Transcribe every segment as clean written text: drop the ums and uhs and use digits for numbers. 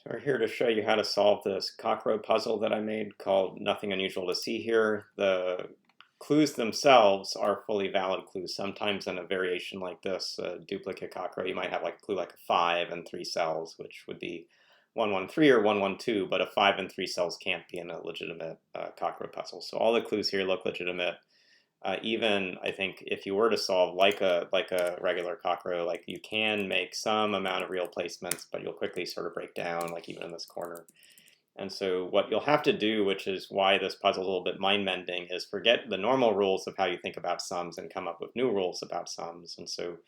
We're here to show you how to solve this Kakuro puzzle that I made called Nothing Unusual to See Here. The clues themselves are fully valid clues. Sometimes in a variation like this, a duplicate Kakuro, you might have like a clue like a 5 and 3 cells, which would be 113 or 112, but a 5 and 3 cells can't be in a legitimate Kakuro puzzle. So all the clues here look legitimate. Even I think if you were to solve like a regular Kakuro, like you can make some amount of real placements, but you'll quickly sort of break down, like even in this corner. And so what you'll have to do, which is why this puzzle is a little bit mind-bending, is forget the normal rules of how you think about sums and come up with new rules about sums. And so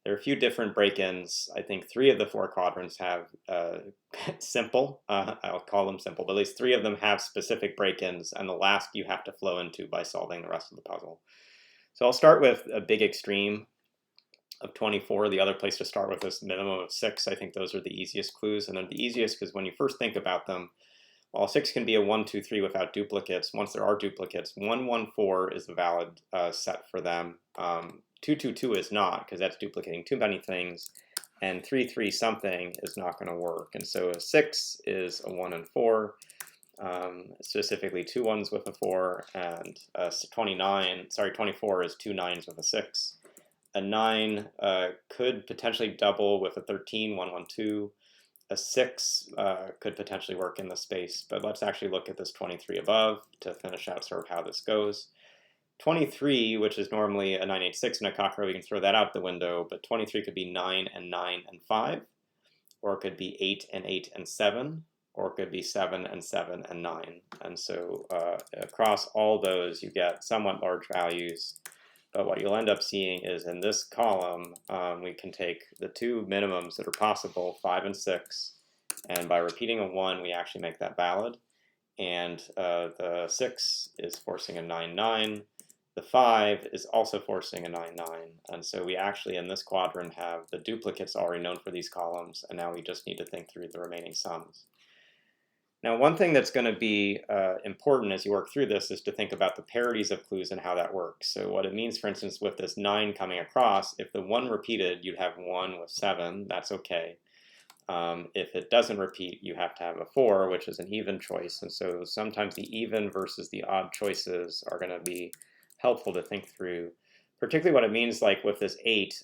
there are a few different break-ins. I think 3 of the 4 quadrants have simple, I'll call them simple, but at least 3 of them have specific break-ins, and the last you have to flow into by solving the rest of the puzzle. So I'll start with a big extreme of 24. The other place to start with is minimum of 6. I think those are the easiest clues, and they're the easiest because when you first think about them, while 6 can be a 1, 2, 3 without duplicates, once there are duplicates, 1, 1, 4 is a valid set for them. 2, 2, 2 is not, because that's duplicating too many things, and 3, 3 something is not going to work. And so a 6 is a 1 and 4, specifically 2 1s with a 4, and 24 is 2 9s with a 6. A 9 could potentially double with a 13, 1, 1, 2. A 6 could potentially work in the space, but let's actually look at this 23 above to finish out sort of how this goes. 23, which is normally a 9, 8, 6 in a Kakuro, we can throw that out the window, but 23 could be 9 and 9 and 5, or it could be 8 and 8 and 7, or it could be 7 and 7 and 9. And so across all those, you get somewhat large values. But what you'll end up seeing is in this column, we can take the 2 minimums that are possible, 5 and 6, and by repeating a 1, we actually make that valid. And the 6 is forcing a 9, 9. The 5 is also forcing a 9, 9. And so we actually, in this quadrant, have the duplicates already known for these columns, and now we just need to think through the remaining sums. Now, one thing that's going to be important as you work through this is to think about the parities of clues and how that works. So what it means, for instance, with this 9 coming across, if the 1 repeated, you'd have 1 with 7. That's okay. If it doesn't repeat, you have to have a 4, which is an even choice. And so sometimes the even versus the odd choices are going to be helpful to think through. Particularly what it means, like with this 8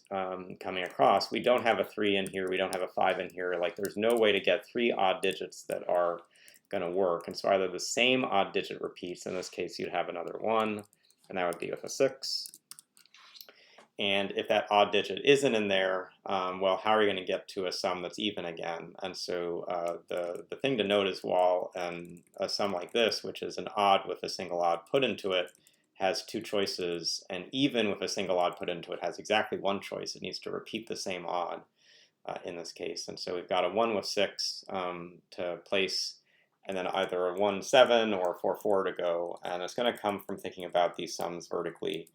coming across, we don't have a 3 in here, we don't have a 5 in here. Like there's no way to get 3 odd digits that are going to work. And so either the same odd digit repeats, in this case you'd have another 1, and that would be with a 6. And if that odd digit isn't in there, well, how are you going to get to a sum that's even again? And so the thing to note is while a sum like this, which is an odd with a single odd put into it, has 2 choices, and even with a single odd put into it has exactly 1 choice. It needs to repeat the same odd in this case. And so we've got a 1 with 6 to place, and then either a 1, 7 or a 4, 4 to go. And it's going to come from thinking about these sums vertically.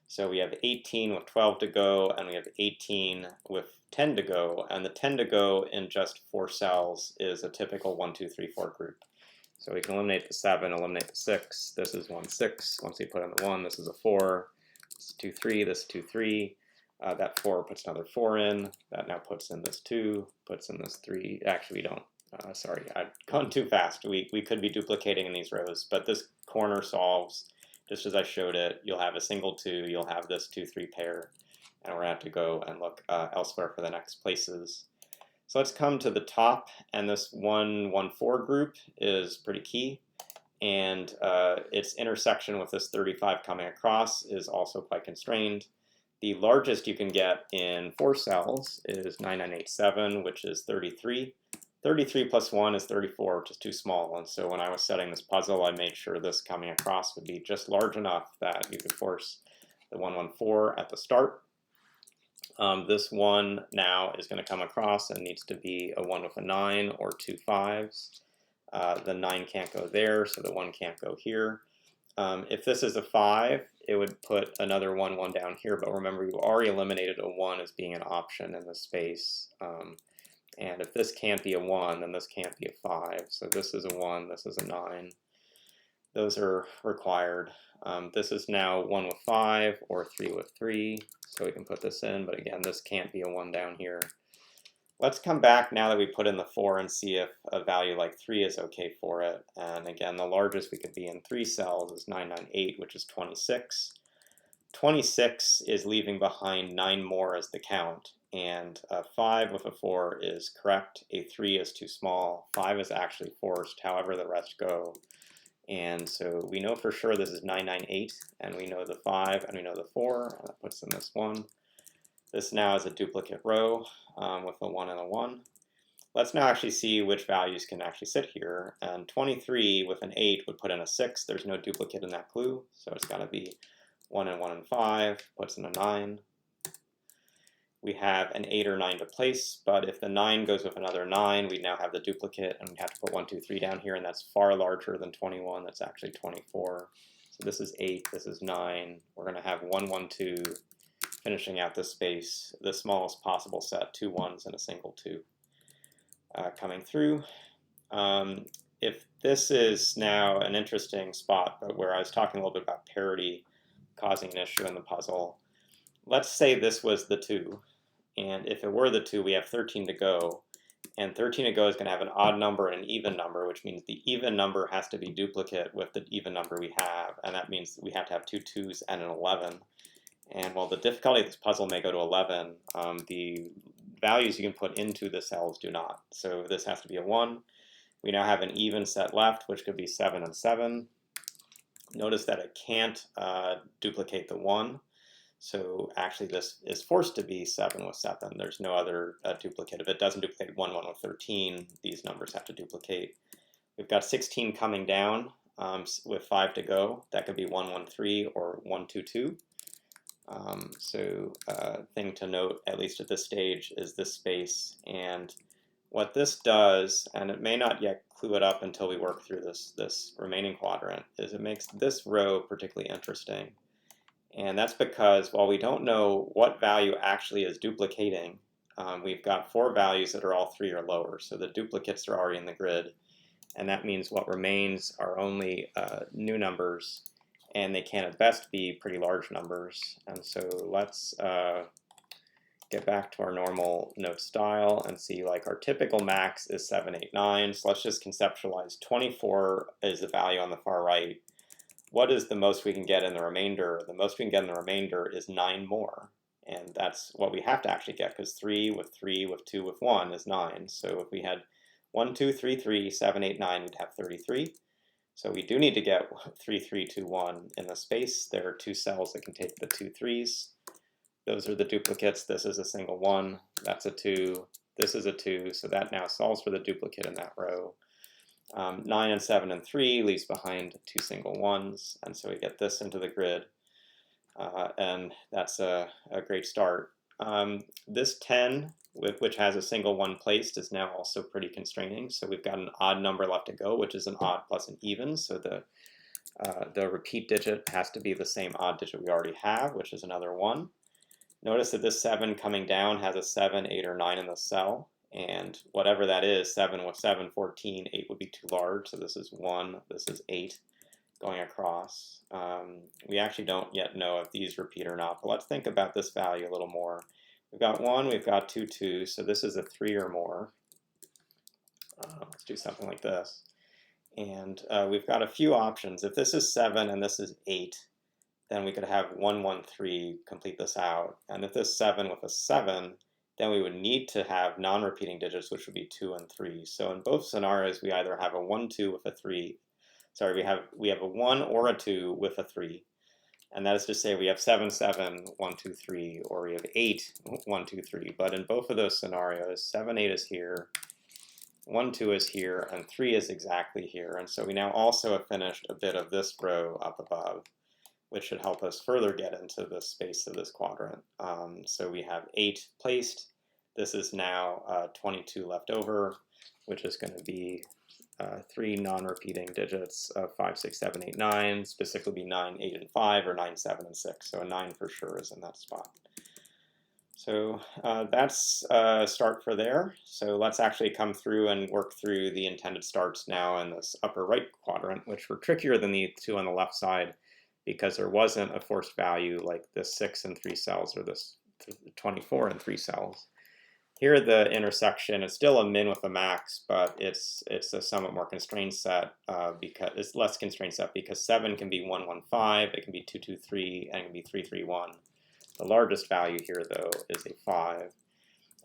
So we have 18 with 12 to go, and we have 18 with 10 to go. And the 10 to go in just 4 cells is a typical 1, 2, 3, 4 group. So we can eliminate the 7, eliminate the 6. This is 1, 6. Once we put in the 1, this is a 4. This is 2, 3. This is 2, 3. That 4 puts another 4 in. That now puts in this 2, puts in this 3. Actually, we don't. Sorry, I've gone too fast. We could be duplicating in these rows, but this corner solves just as I showed it. You'll have a single 2, you'll have this 2, 3 pair, and we're going to have to go and look elsewhere for the next places. So let's come to the top, and this 1, 1, 4 group is pretty key, and its intersection with this 35 coming across is also quite constrained. The largest you can get in 4 cells is 9987, which is 33. 33 plus 1 is 34, which is too small, and so when I was setting this puzzle, I made sure this coming across would be just large enough that you could force the 114 at the start. This 1 now is going to come across and needs to be a 1 with a 9 or 2 5s. The 9 can't go there, so the 1 can't go here. If this is a 5, it would put another 1, 1 down here, but remember you already eliminated a 1 as being an option in the space. And if this can't be a 1, then this can't be a 5. So this is a 1, this is a 9. Those are required. This is now 1 with 5 or 3 with 3, so we can put this in, but again, this can't be a 1 down here. Let's come back now that we put in the 4 and see if a value like 3 is okay for it. And again, the largest we could be in 3 cells is 998, which is 26. 26 is leaving behind 9 more as the count, and 5 with a 4 is correct. A 3 is too small. 5 is actually forced, however the rest go. And so we know for sure this is 998, and we know the 5, and we know the 4, and that puts in this 1. This now is a duplicate row with a 1 and a 1. Let's now actually see which values can actually sit here. And 23 with an 8 would put in a 6. There's no duplicate in that clue, so it's got to be 1 and 1 and 5, puts in a 9. We have an 8 or 9 to place, but if the 9 goes with another 9, we now have the duplicate, and we have to put 1, 2, 3 down here, and that's far larger than 21. That's actually 24. So this is 8, this is 9. We're going to have 1, 1, 2, finishing out the space, the smallest possible set, 2 1s and a single 2 coming through. If this is now an interesting spot, but where I was talking a little bit about parity causing an issue in the puzzle, let's say this was the 2, and if it were the 2, we have 13 to go, and 13 to go is going to have an odd number and an even number, which means the even number has to be duplicate with the even number we have, and that means we have to have 2 2s and an 11. And while the difficulty of this puzzle may go to 11, the values you can put into the cells do not. So this has to be a 1. We now have an even set left, which could be 7 and 7. Notice that it can't duplicate the 1. So actually this is forced to be 7 with 7. There's no other duplicate. If it doesn't duplicate 1, 1 with 13, these numbers have to duplicate. We've got 16 coming down with 5 to go. That could be 1, 1, 3 or 1, 2, 2. Thing to note, at least at this stage, is this space. And what this does, and it may not yet clue it up until we work through this remaining quadrant, is it makes this row particularly interesting. And that's because while we don't know what value actually is duplicating, we've got 4 values that are all 3 or lower. So the duplicates are already in the grid. And that means what remains are only new numbers, and they can at best be pretty large numbers. And so let's get back to our normal note style and see, like, our typical max is 7, 8, 9. So let's just conceptualize 24 is the value on the far right. What is the most we can get in the remainder? The most we can get in the remainder is 9 more. And that's what we have to actually get, because 3 with 2 with 1 is 9. So if we had 1, 2, 3, 3, 7, 8, 9, we'd have 33. So we do need to get 3, 3, 2, 1 in the space. There are 2 cells that can take the 2 3s. Those are the duplicates. This is a single 1. That's a 2. This is a 2. So that now solves for the duplicate in that row. 9 and 7 and 3 leaves behind 2 single 1s. And so we get this into the grid. And that's a great start. This 10, which has a single 1 placed, is now also pretty constraining. So we've got an odd number left to go, which is an odd plus an even. So the repeat digit has to be the same odd digit we already have, which is another 1. Notice that this 7 coming down has a 7, 8, or 9 in the cell. And whatever that is, 7 with 7, 14, 8 would be too large. So this is 1, this is 8 going across. We actually don't yet know if these repeat or not, but let's think about this value a little more. We've got 1, we've got 2, 2, so this is a 3 or more. Let's do something like this. And we've got a few options. If this is 7 and this is 8, then we could have 1, 1, 3 complete this out. And if this 7 with a 7, then we would need to have non-repeating digits, which would be 2 and 3. So in both scenarios, we either have a 1, 2 with a 3. Sorry, we have a 1 or a 2 with a 3. And that is to say we have 7, 7, 1, 2, 3, or we have 8, 1, 2, 3. But in both of those scenarios, 7, 8 is here, 1, 2 is here, and 3 is exactly here. And so we now also have finished a bit of this row up above, which should help us further get into the space of this quadrant. So we have 8 placed. This is now 22 left over, which is going to be 3 non-repeating digits of 5, 6, 7, 8, 9, specifically be 9, 8, and 5, or 9, 7, and 6. So a 9 for sure is in that spot. So that's a start for there. So let's actually come through and work through the intended starts now in this upper right quadrant, which were trickier than the 2 on the left side, because there wasn't a forced value like this 6 and 3 cells or this 24 and 3 cells. Here the intersection is still a min with a max, but it's a somewhat more constrained set because it's less constrained set because 7 can be 115, it can be 223, and it can be 331. The largest value here though is a 5.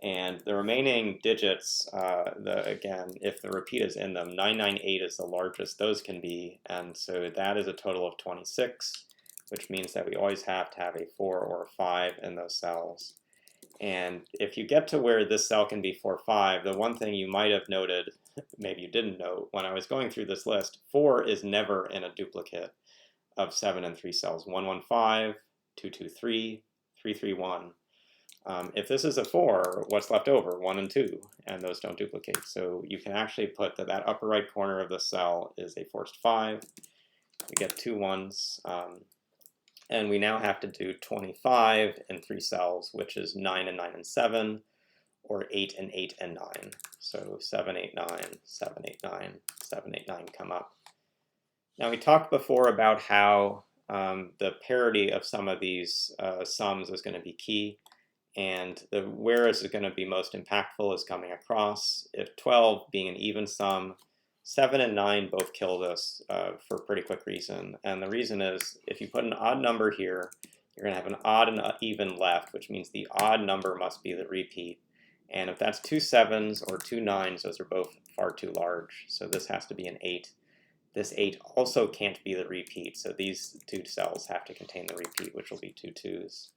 And the remaining digits, again, if the repeat is in them, 998 is the largest those can be, and so that is a total of 26, which means that we always have to have a 4 or a 5 in those cells. And if you get to where this cell can be 4, 5, the one thing you might have noted, maybe you didn't note, when I was going through this list, 4 is never in a duplicate of 7 and 3 cells. 115, 223, 331. If this is a 4, what's left over? 1 and 2, and those don't duplicate. So you can actually put that upper right corner of the cell is a forced 5. We get 2 1s. And we now have to do 25 in 3 cells, which is 9 and 9 and 7, or 8 and 8 and 9. So 7, 8, 9, 7, 8, 9, 7, 8, 9 come up. Now we talked before about how the parity of some of these sums is going to be key, and where is it going to be most impactful is coming across. If 12 being an even sum, 7 and 9 both kill this for a pretty quick reason. And the reason is if you put an odd number here, you're going to have an odd and even left, which means the odd number must be the repeat. And if that's 2 7s or 2 9s, those are both far too large. So this has to be an 8. This 8 also can't be the repeat, so these 2 cells have to contain the repeat, which will be 2 2s.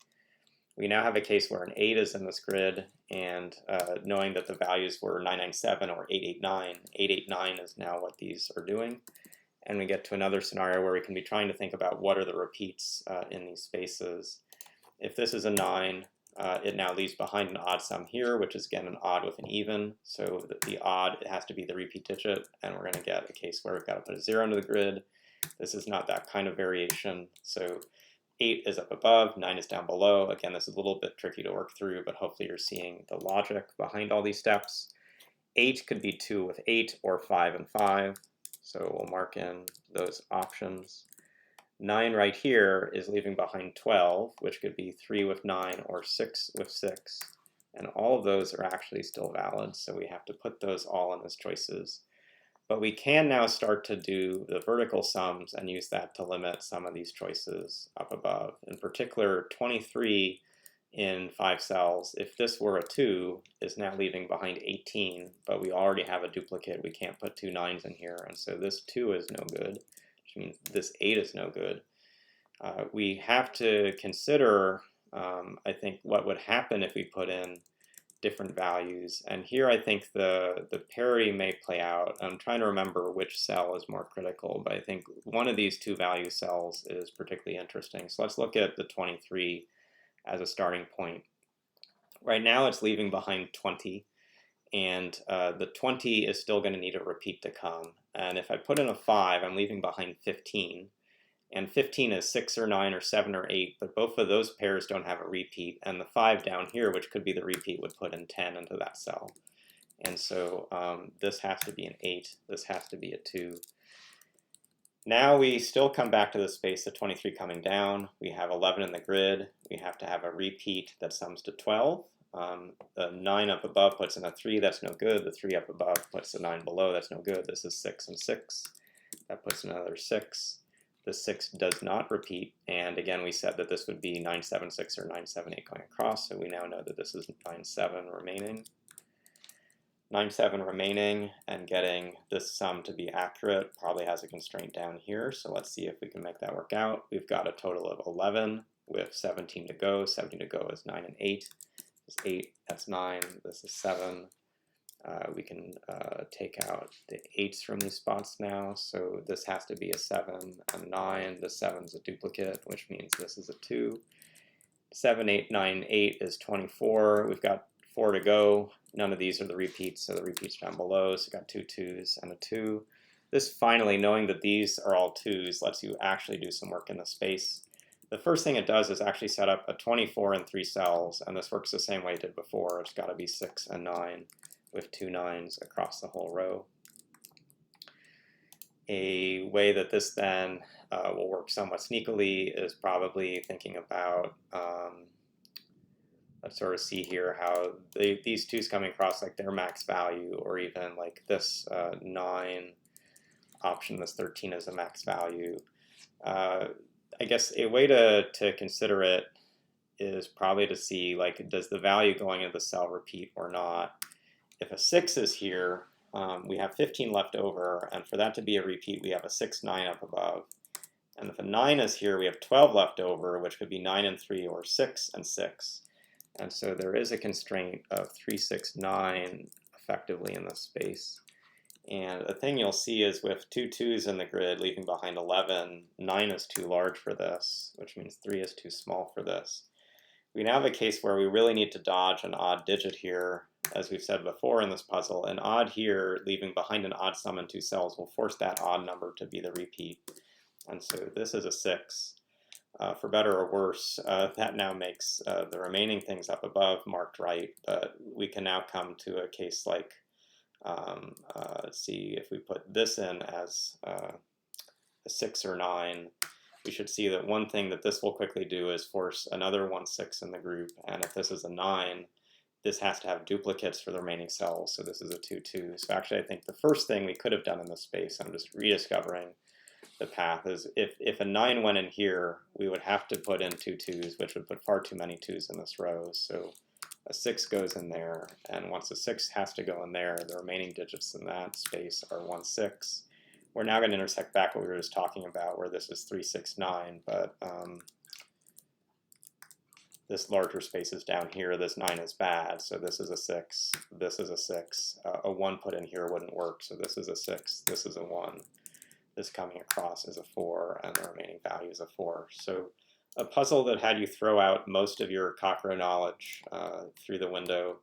We now have a case where an 8 is in this grid, and knowing that the values were 997 or 889, 889 is now what these are doing. And we get to another scenario where we can be trying to think about what are the repeats in these spaces. If this is a 9, it now leaves behind an odd sum here, which is again an odd with an even. So the odd, it has to be the repeat digit, and we're going to get a case where we've got to put a 0 into the grid. This is not that kind of variation. So 8 is up above, 9 is down below. Again, this is a little bit tricky to work through, but hopefully you're seeing the logic behind all these steps. 8 could be 2 with 8 or 5 and 5, so we'll mark in those options. 9 right here is leaving behind 12, which could be 3 with 9 or 6 with 6, and all of those are actually still valid, so we have to put those all in as choices. But we can now start to do the vertical sums and use that to limit some of these choices up above. In particular, 23 in 5 cells, if this were a 2, is now leaving behind 18, but we already have a duplicate. We can't put 2 9s in here, and so this 2 is no good, which means this 8 is no good. We have to consider, I think, what would happen if we put in different values, and here I think the parity may play out. I'm trying to remember which cell is more critical, but I think one of these 2 value cells is particularly interesting. So let's look at the 23 as a starting point. Right now it's leaving behind 20, and the 20 is still going to need a repeat to come, and if I put in a 5, I'm leaving behind 15. And 15 is 6 or 9 or 7 or 8, but both of those pairs don't have a repeat, and the 5 down here, which could be the repeat, would put in 10 into that cell. And so this has to be an 8, this has to be a 2. Now we still come back to the space of 23 coming down. We have 11 in the grid. We have to have a repeat that sums to 12. The 9 up above puts in a 3, that's no good. The 3 up above puts a 9 below, that's no good. This is 6 and 6. That puts another 6. The 6 does not repeat, and again we said that this would be 976 or 978 going across, so we now know that this is 97 remaining. 97 remaining, and getting this sum to be accurate probably has a constraint down here, so let's see if we can make that work out. We've got a total of 11 with 17 to go. 17 to go is 9 and 8. This is 8, that's 9, this is 7. We can take out the 8s from these spots now, so this has to be a 7 and 9. The 7 is a duplicate, which means this is a 2. 7, 8, 9, 8 is 24. We've got 4 to go. None of these are the repeats, so the repeats down below, so we've got 2 2s and a 2. This finally, knowing that these are all 2s, lets you actually do some work in the space. The first thing it does is actually set up a 24 in 3 cells, and this works the same way it did before. It's got to be 6 and 9. With 2 9s across the whole row. A way that this then will work somewhat sneakily is probably thinking about let's sort of see here how these twos coming across like their max value, or even like this 9 option, this 13 is a max value. I guess a way to consider it is probably to see, like, does the value going into the cell repeat or not? If a 6 is here, we have 15 left over, and for that to be a repeat, we have a 6, 9 up above. And if a 9 is here, we have 12 left over, which could be 9 and 3, or 6 and 6. And so there is a constraint of 3, 6, 9 effectively in this space. And the thing you'll see is with 2 2s in the grid, leaving behind 11, 9 is too large for this, which means 3 is too small for this. We now have a case where we really need to dodge an odd digit here. As we've said before in this puzzle, an odd here, leaving behind an odd sum in 2 cells, will force that odd number to be the repeat. And so this is a 6. For better or worse, that now makes the remaining things up above marked right, but we can now come to a case like, let's see, if we put this in as a 6 or 9, we should see that one thing that this will quickly do is force another 1 6 in the group, and if this is a 9, this has to have duplicates for the remaining cells, so this is a 2 2. So actually I think the first thing we could have done in this space, I'm just rediscovering the path, is if a 9 went in here, we would have to put in 2 2s, which would put far too many 2s in this row. So a 6 goes in there, and once a 6 has to go in there, the remaining digits in that space are 1 6. We're now going to intersect back what we were just talking about, where this is 3 6 9, but this larger space is down here. This 9 is bad, so this is a 6, this is a 6. A 1 put in here wouldn't work, so this is a 6, this is a 1. This coming across is a 4, and the remaining value is a 4. So a puzzle that had you throw out most of your Kakuro knowledge through the window,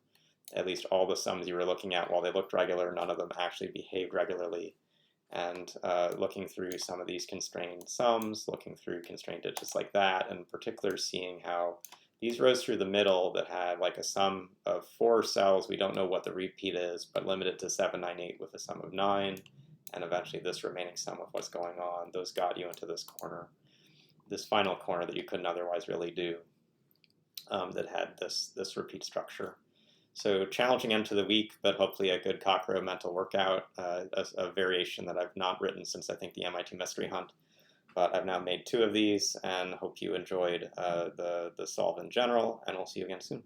at least all the sums you were looking at, while they looked regular, none of them actually behaved regularly. And looking through some of these constrained sums, looking through constrained digits like that, and in particular seeing how these rows through the middle that had like a sum of 4 cells, we don't know what the repeat is, but limited to 7, 9, 8 with a sum of 9, and eventually this remaining sum of what's going on, those got you into this corner, this final corner that you couldn't otherwise really do, that had this repeat structure. So challenging end to the week, but hopefully a good Kakuro mental workout, a variation that I've not written since I think the MIT Mystery Hunt. But I've now made 2 of these, and hope you enjoyed the solve in general, and we'll see you again soon.